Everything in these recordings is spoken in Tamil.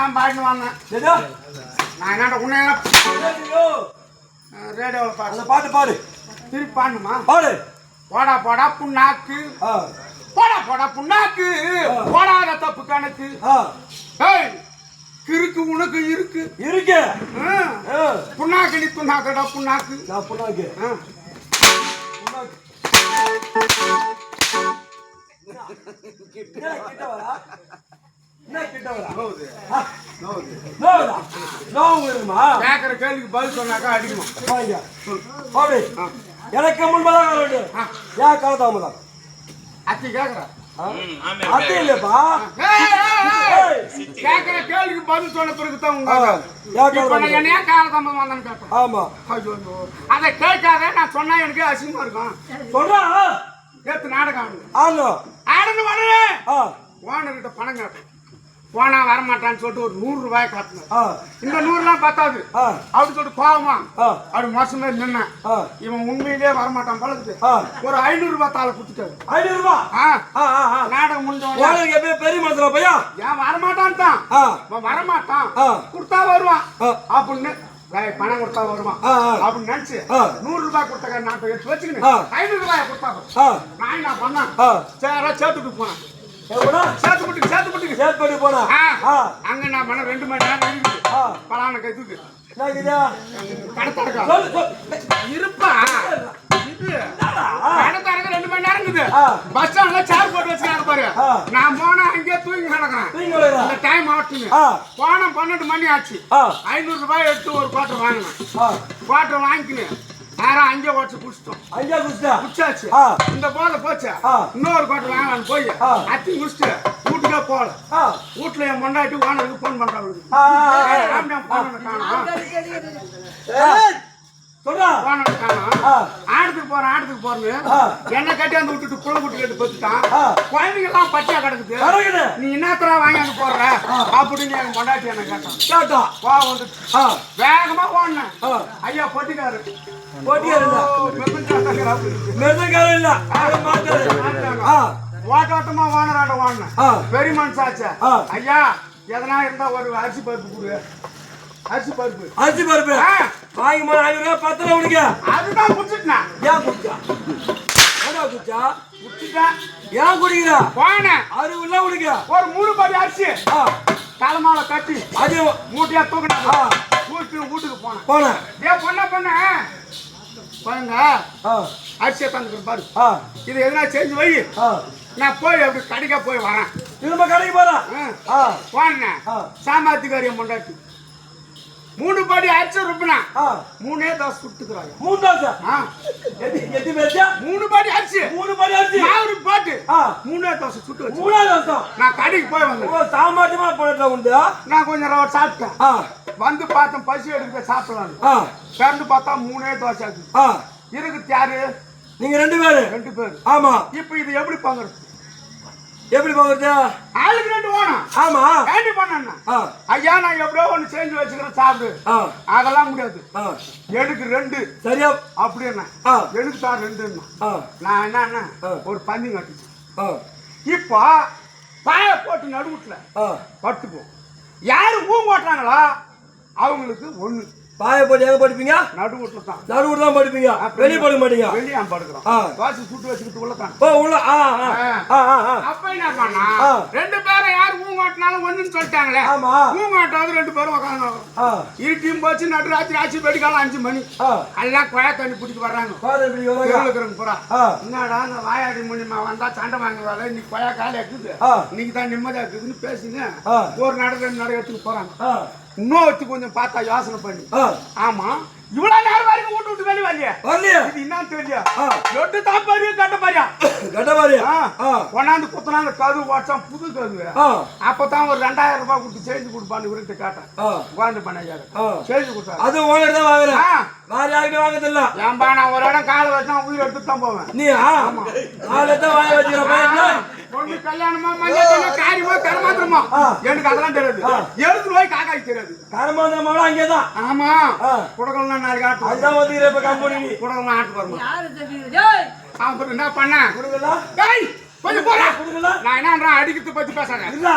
தான் பாடின்னு வந்தேன். நான் என்னடா உன்னை ரேடியோவில் பாடு. அந்த பாட்டு பாடு. திருப்பி பாடணுமா? பாடு. போடா போடா புண்ணாக்கு, போடா போடா புண்ணாக்கு, போடாத தப்பு கணக்கு. கிறுக்கு உனக்கு இருக்கு இருக்கு. புண்ணாக்கு நீ புண்ணாக்கடா புண்ணாக்கு. நான் புண்ணாக்கு கிட்ட வரா. கேட்கிற கேள்விக்கு பதில் சொன்னாக்கா அடிக்கணும். எனக்கு முன்பதாக வேண்டும். ஏன் காலதாமதம்? அத்தி கேக்குற அத்தி இல்லப்பா. கேட்கிற கேள்விக்கு பதில் சொன்ன பிறகுதான் உங்க என்னையா காலதாமதம் வந்தேன்னு கேட்டேன். ஆமா. அதை கேட்காத நான் சொன்னா எனக்கு அசிங்கமா இருக்கும். சொல்றா. நேற்று நாடகம் ஆடணும் வரே ஓனர்கிட்ட பணம் கேட்டேன். போனா வரமாட்டான்னு சொல்லிட்டு ஒரு 100 ரூபாய் காட்டினேன். இந்த 100 பத்தாது அப்படின்னு சொல்லிட்டு கோவமா அப்படி மோசமே நின்ன. இவன் உண்மையிலே வரமாட்டான் பழகுது. ஒரு 500 ரூபாய் தாளை குடுத்துட்டாரு. 500 ரூபாய் நாடகம் முடிஞ்ச பெரிய மனசுல பையா ஏன் வரமாட்டான்ட்டான். வரமாட்டான் கொடுத்தா வருவான் அப்படின்னு பணம் கொடுத்தா வருவான் அப்படின்னு நினைச்சு 100 ரூபாய் கொடுத்த நான் எடுத்து வச்சுக்கின்னு 500 ரூபாய் கொடுத்தா நான் என்ன பண்ணேன். சேரா சேர்த்துட்டு போனேன். சேர்த்து போனா அங்க நான் பண்ண 2 மணி நேரம் இருக்குது. பலான கைதுக்கு இருப்பா கடத்தாரங்க 2 மணி நேரம் இருக்குது. பஸ் ஸ்டாண்ட்ல சேர் போட்டு வச்சுக்காங்க பாரு. நான் போனா அங்கேயே தூங்கி கிடக்குறேன். இந்த டைம் ஆட்டுங்க போன 12 மணி ஆச்சு. 500 ரூபாய் எடுத்து ஒரு குவார்டர் வாங்கினேன். குவார்டர் வாங்கிக்கினேன் நேரம் அங்கே ஓட்டு குடிச்சிட்டோம். குடிச்சாச்சு. இந்த போல போச்சு. இன்னொரு குவார்டர் வாங்கலான்னு போய் அத்தி குடிச்சிட்டு வீட்டுக்கே போகல. வீட்டுல என் மொண்டாட்டி ஓனருக்கு போன் பண்றாங்க. ஆடத்துக்கு போறேன்னு என்ன கட்டி வந்து விட்டுட்டு புள்ள குட்டி கேட்டு பத்துட்டான். குழந்தைங்க எல்லாம் பச்சையா கிடக்குது. நீ என்னத்தரா வாங்கி வந்து போடுற அப்படின்னு என் மொண்டாட்டி என்ன கேட்டான். வந்து வேகமா ஓடினேன். ஐயா பொட்டிக்காரு ஓட்டோட்டமா ஓனராட ஓடினேன். பெரிய மனுஷாச்சு. ஐயா எதனா இருந்தா ஒரு அரிசி பருப்பு கொடு. அரிசி பருப்பு வாங்கி 500 ரூபாய் 10 ரூபாய் உனக்கு. அதுதான் குடிச்சிட்டேன். ஏன் குடிச்சா குடிச்சிட்டேன். ஏன் குடிக்கிறா? போனேன் அறிவுல உனக்கு ஒரு 3 படி அரிசி தலைமால கட்டி அது மூட்டையா தூக்கினேன். வீட்டுக்கு போனேன். ஏன் பண்ண பாருங்க அரிசியை தந்துக்கிறேன் பாரு. இது எதனா செஞ்சு வை. நான் போய் அப்படி கடைக்க போய் வரேன். திரும்ப கடைக்கு போறேன். போனேன் சாமாத்திகாரிய முண்டாட்டி 3 படி அரிசி ருப்பினா 3 தோசை சுட்டுக்கிறாங்க. 3 தோசை 3 படி அரிசி மாவு போட்டு 3 தோசை சுட்டு வச்சு 3 தோசை நான் கடைக்கு போய் வந்தேன். சாமாட்டியமா போயிட்டு உண்டு. நான் கொஞ்சம் ரவை சாப்பிட்டேன். வந்து பார்த்தேன் பசி எடுக்க சாப்பிடலாம். திறந்து பார்த்தா 3 தோசை இருக்கு. யாரு நீங்க 2 பேரு. ஆமா. இப்ப இது எப்படி பாக்குறது? எப்படி பாக்குறது? ஆளுக்கு 2 ஓணும். ஆமா. ஏண்டி பண்ணா ஐயா நான் எப்படியோ ஒண்ணு செஞ்சு வச்சுக்கிறேன் சாப்பிடு. அதெல்லாம் முடியாது. எனக்கு 2 சரியா அப்படின்னா எனக்கு தான் 2. நான் என்ன ஒரு பந்தி கட்டுச்சு. இப்போ பாய போட்டு நடுவுட்ல பட்டுப்போம். யாரு ஊங்க ஓட்டுறாங்களோ அவங்களுக்கு 1. பாய போட்டு எங்க படிப்பீங்க? நடுவுட்ல தான். நடுவுட்ல தான் படிப்பீங்க. வெளிய படுக்க மாட்டீங்க. வெளிய படுக்குறோம். தோசை சுட்டு வச்சிட்டு உள்ள தான். உள்ள அப்ப என்ன பண்ணா 2 பேரும் யார் ஊங்காட்டினாலும் 1ன்னு சொல்லிட்டாங்களே. ஆமா. ஊங்காட்டாவது 2 பேரும் உட்கார்ந்தாங்க. இருட்டியும் போச்சு. நடுராத்திரி ஆச்சு. வெடிக்காலம் 5 மணி. எல்லாம் குழா தண்ணி பிடிக்க வர்றாங்க. போறா என்னடா அந்த வாயாடி மூலியமா வந்தா சண்டை வாங்குவாங்க. இன்னைக்கு குழா காலை இருக்குது. இன்னைக்கு தான் நிம்மதியா இருக்குதுன்னு பேசுங்க. ஒரு நடக்கிறதுக்கு போறாங்க. இன்னொருத்தி கொஞ்சம் பார்த்தா யோசனை பண்ணி ஆமா இவ்வளவு நேரம் வரைக்கும் விட்டு வெளியே வரலையா? இது என்ன தெரியல. எட்டு தான் பாரு கட்ட பாரியா கொண்டாந்து குத்துனாங்க. கது வாட்சம் புது கது. அப்பதான் ஒரு 2000 ரூபாய் கொடுத்து செஞ்சு கொடுப்பான்னு இவர்கிட்ட கேட்டேன். உட்காந்து பண்ண செஞ்சு கொடுத்தாரு. அது ஓனர் தான் வாங்குறேன். வாங்கதில்ல. ஏன்பா நான் ஒரு இடம் காலை வச்சா உயிர் எடுத்துட்டு தான் போவேன். நீ வாங்க வச்சுக்கிறேன். பொண்ணு கல்யாணமா காரியமா கரமாத்திரமா எனக்கு அதெல்லாம் தெரியாது. எடுத்து போய் காக்காய்க்கு தெரியாது. கரமாத்திரமா அங்கேதான். ஆமா குடகல்னா 4 காட்டு. அதுதான் வந்து இப்ப கம்பெனி குடகல்னா ஆட்டு வரணும். அப்புறம் என்ன பண்ண கொஞ்சம் போடா. குடுக்கல நான் என்னன்றா அடிக்கிறது பத்தி பேசாத. இல்ல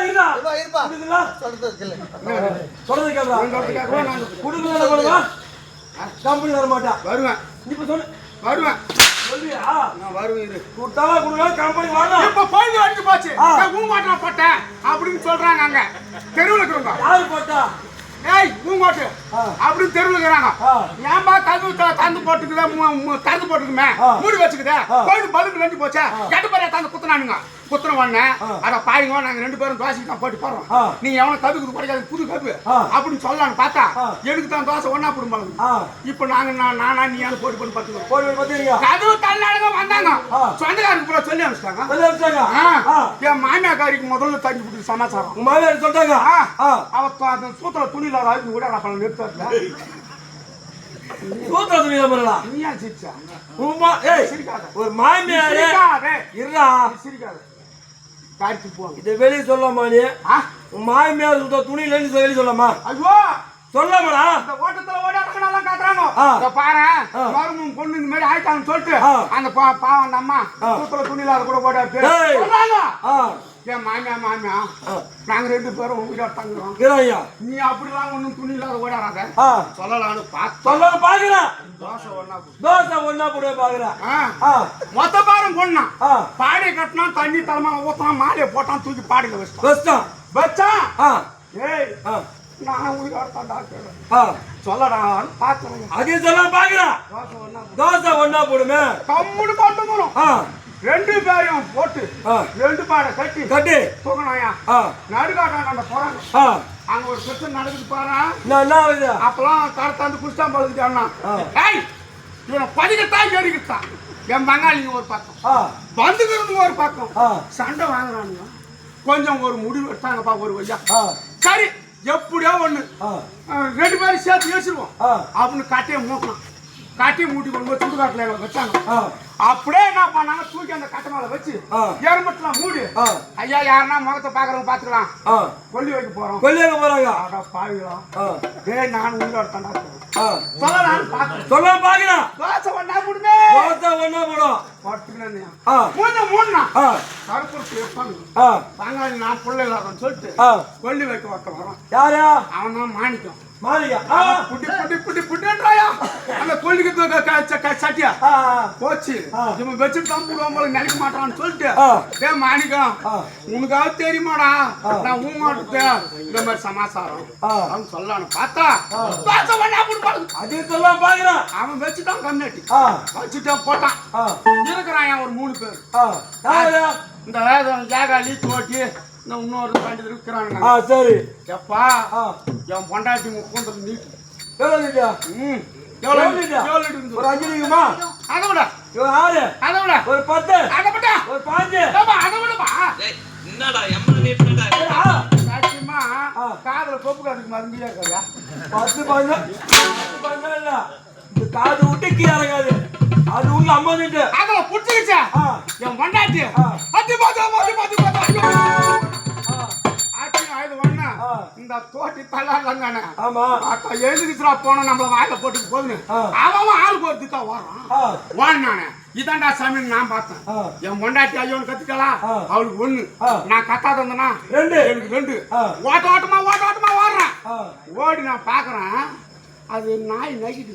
இல்ல இருப்பா குடுக்கல சொல்றது இல்லை சொல்றது கேக்குறா குடுக்கல போடுவா கம்பெனி வர மாட்டா வருவேன். இப்ப சொல்லு வருவேன். சொல்றியா நான் வருவேன் இரு. குடுத்தாலும் குடுக்கல கம்பெனி வரணும் இப்ப பொழுது அடிச்சு போச்சு. ஊங்காட்டா போட்டேன் அப்படின்னு சொல்றாங்க அங்க தெருவுல இருக்கிறவங்க. யாரு போட்டா ஏய் ஊங்காட்டு அப்படின்னு தெருவுல இருக்கிறாங்க. ஏன்பா தந்து போட்டுக்குதே தந்து போட்டுக்குமே மூடி வச்சுக்குதே கோயில் பல்லுக்கு நெஞ்சு போச்சே எட்டு பேரையா தந்து குத்துனானுங்க. குத்துன உடனே அட பாருங்க நாங்க 2 பேரும் தோசைக்கு தான் போட்டு போறோம். நீங்க எவனை கதுக்குது படிக்காது புது கது அப்படின்னு சொல்லலான்னு பார்த்தா எனக்கு தான் தோசை ஒன்னா போடும்பாங்க. இப்ப நாங்க நானா நீ யாரும் போட்டு போட்டு பார்த்துக்கோ போய் பாத்தீங்க கதவு தள்ளாடுங்க வந்தாங்க. சொந்தக்காரருக்கு பூரா சொல்லி அனுப்பிச்சிட்டாங்க. சொல்ல வச்சாங்க என் மாமியாக்காரிக்கு முதல்ல தண்ணி கொடுத்து சமாச்சாரம். உங்க மாமியார் சொல்றாங்க அவ சூத்திர துணியில கூட அப்ப நிறுத்த சூத்திர துணி நம்பறா நீயா சிரிச்சா உமா ஏய் சிரிக்காத ஒரு மாமியாரே சிரிக்காதே இருடா சிரிக்காத காய்ச்சி போங்க. இத வெளிய சொல்லமா நீ உன் மாமியார் சுத்த துணி இல்லன்னு சொல்லி சொல்லமா ஐயோ சொல்லமாடா இந்த ஓட்டத்துல ஓடாட்டலாம் காட்டுறாங்க. இத பாரு மருமம் பொண்ணு இந்த மாதிரி ஆயிட்டாங்கன்னு சொல்லிட்டு அந்த பாவம் அந்த அம்மா சூத்திர துணியில கூட ஓடாட்டு சொல்றாங்க. என் மாமியா நாங்க 2 பேரும் உங்க தங்குறோம். நீ அப்படிலாம் ஒண்ணும் துணி இல்லாத ஓடாராத சொல்லலான்னு சொல்ல பாக்குறேன் தோசை ஒன்னா போட பாக்குறேன் மொத்த பாரம் பொண்ணா பாடி கட்டினா தண்ணி தலைமையில ஊத்தான் மாலையை போட்டான் தூக்கி பாடியில வச்சான். ஏய் நான் உயிரோட டாக்டர் சொல்லடான்னு பாக்குறேன். அதே சொல்ல பாக்குறேன் தோசை ஒன்னா போடுமே கம்முன்னு போட்டுக்கணும். 2 பேரையும் போட்டு 2 பாடை கட்டி தூக்கணும்யா. நடுக்காட்டாங்க அந்த போறாங்க. அங்க ஒரு பிரச்சனை நடக்குது பாரு. அப்பெல்லாம் தந்து குடிச்சா பழுதுட்டான்னா இவனை பதிக்கத்தான் கேடிக்கிட்டான். என் பங்காளிங்க ஒரு பக்கம் வந்துக்கிறது ஒரு பக்கம் சண்டை வாங்குறானுங்க. கொஞ்சம் ஒரு முடிவு எடுத்தாங்கப்பா ஒரு ஐயா. சரி எப்படியோ ஒண்ணு 2 பேரும் சேர்த்து யோசிடுவோம் அப்படின்னு கட்டியை மூட்டலாம். கட்டியை மூட்டி கொண்டு போய் சுடுகாட்டில் எங்களை வச்சாங்க. அப்படியே என்ன பண்ணாங்க தூக்கி அந்த கட்டை மேல வச்சு எருமட்டலாம் மூடி ஐயா யாருன்னா முகத்தை பாக்குறவங்க பாத்துக்கலாம் கொல்லி வைக்க போறோம். கொல்லியாக போறாங்க பாவிகளா டேய் நான் உங்களோட தண்டா சொல்லலாம் சொல்ல பாக்குறேன் தோசை ஒண்ணா போடுமே தோசை ஒண்ணா போடும் பட்டுக்கிறேன் மூணு கருப்பு இருப்பாங்க பங்காளி நான் பிள்ளை இல்லாதன்னு சொல்லிட்டு கொல்லி வைக்க ஒருத்த வரோம். யாரு அவன் தான் மாணிக்கம். புட்டி புட்டி புட்டி புட்டின்றாயா அந்த கொல்லிக்கு சட்டியா போச்சு. இவன் வச்சுட்டு தான் போடுவான் போல நினைக்க மாட்டான்னு சொல்லிட்டு டே மாணிக்கம் உனக்காவது தெரியுமாடா நான் ஊமாட்டு இந்த மாதிரி சமாச்சாரம் அவன் சொல்லலான்னு பார்த்தா அதே சொல்ல பாக்குறான். அவன் வச்சுட்டான் கம்னாட்டி வச்சுட்டான் போட்டான். இருக்கிறான் ஒரு 3 பேர் இந்த ஜாகாலி தோட்டி இன்னொரு பாண்டி இருக்கிறானுங்க. சரி எப்பா என் பொண்டாட்டி முப்பது நீட்டு ஒரு 5 நிக்குமா அதை விட 6 அதை விட ஒரு 10 அதை விட ஒரு 5 அதை விடப்பா என்னடா எம்மன நீட்டுடா சத்தியமா காதுல கொப்பு காதுக்கு மருந்தியா இருக்காயா 10 15 இல்ல இந்த காது விட்டு கீழே இறங்காது அது உள்ள 50 நிட்டு அதுல புடிச்சுக்கிச்சா என் பொண்டாட்டி அத்தி பாத்து ஆச்சி ஆயுது ஒண்ணு இந்த தோட்டி தள்ளாடுறாங்க. ஆமா அக்கா எழுதுக்குறா போனோம் நம்மள வாயில போட்டுட்டு போகுது. அவன் ஆளுக்கு ஒரு திக்கா ஓடுறான் ஓடினானே இதாண்டா சாமி நான் பார்த்தேன். என் பொண்டாட்டி ஐயோன்னு கத்திக்கலாம் அவளுக்கு 1 நான் கத்தாத இருந்தேன்னா 2 எனக்கு 2 ஓட்டமா ஓடுறேன். ஓடி நான் பாக்குறேன் அது நாய் நகிட்டு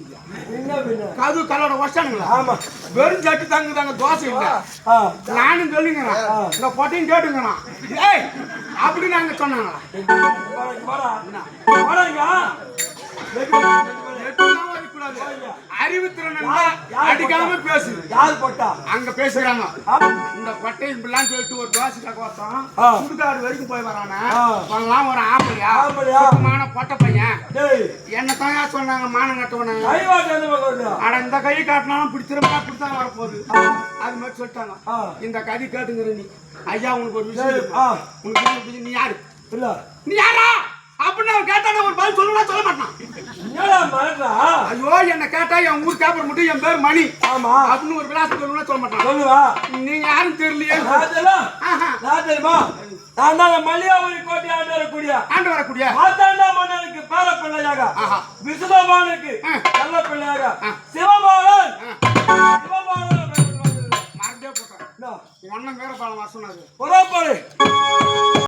கது கலோட வச்சானுங்களா வெறும் சட்டி தாங்க தோசை இல்ல. நானும் சொல்லிங்கிறேன் இந்த பொட்டையும் கேட்டுங்கிறான் ஏய் அப்படின்னு நாங்க சொன்னாங்களா அறிவுத்திறன் அடிக்காம பேசு யாரு போட்டா அங்க பேசுறாங்க. இந்த பட்டை இப்படிலாம் சொல்லிட்டு ஒரு தோசைக்காக ஒருத்தன் சுடுகாடு வரைக்கும் போய் வரானே ஒரு ஆம்பளையா பொட்டை பையன் என்னத்தான் சொன்னாங்க மானம் கட்டவனாங்க. ஆனா இந்த கை காட்டினாலும் பிடிச்சிருந்தா பிடித்தான் வரப்போகுது அது மாதிரி சொல்லிட்டாங்க. இந்த கதை கேட்டுங்கிற நீ ஐயா உனக்கு ஒரு விஷயம் உனக்கு நீ யாரு இல்ல நீ யாரா அப்படின்னு அவன் கேட்டா ஒரு பதில் சொல்லுவா சொல்ல மாட்டான். ஐயோ என்ன கேட்டா என் ஊர் கேப்பர் மட்டும் என் பேர் மணி அப்படின்னு ஒரு விலாசம் சொல்லுவா சொல்ல மாட்டான். சொல்லுவா நீங்க யாரும் தெரியலையே தெரியுமா நான் தான் மல்லிகாபுரி கோட்டை ஆண்டு வரக்கூடிய மன்னனுக்கு பேர பிள்ளையாக விசுவபானுக்கு நல்ல பிள்ளையாக சிவபாலன் மறந்தே போட்டான். அண்ணன் பேர பாலம் வர சொன்னாரு புறப்பாடு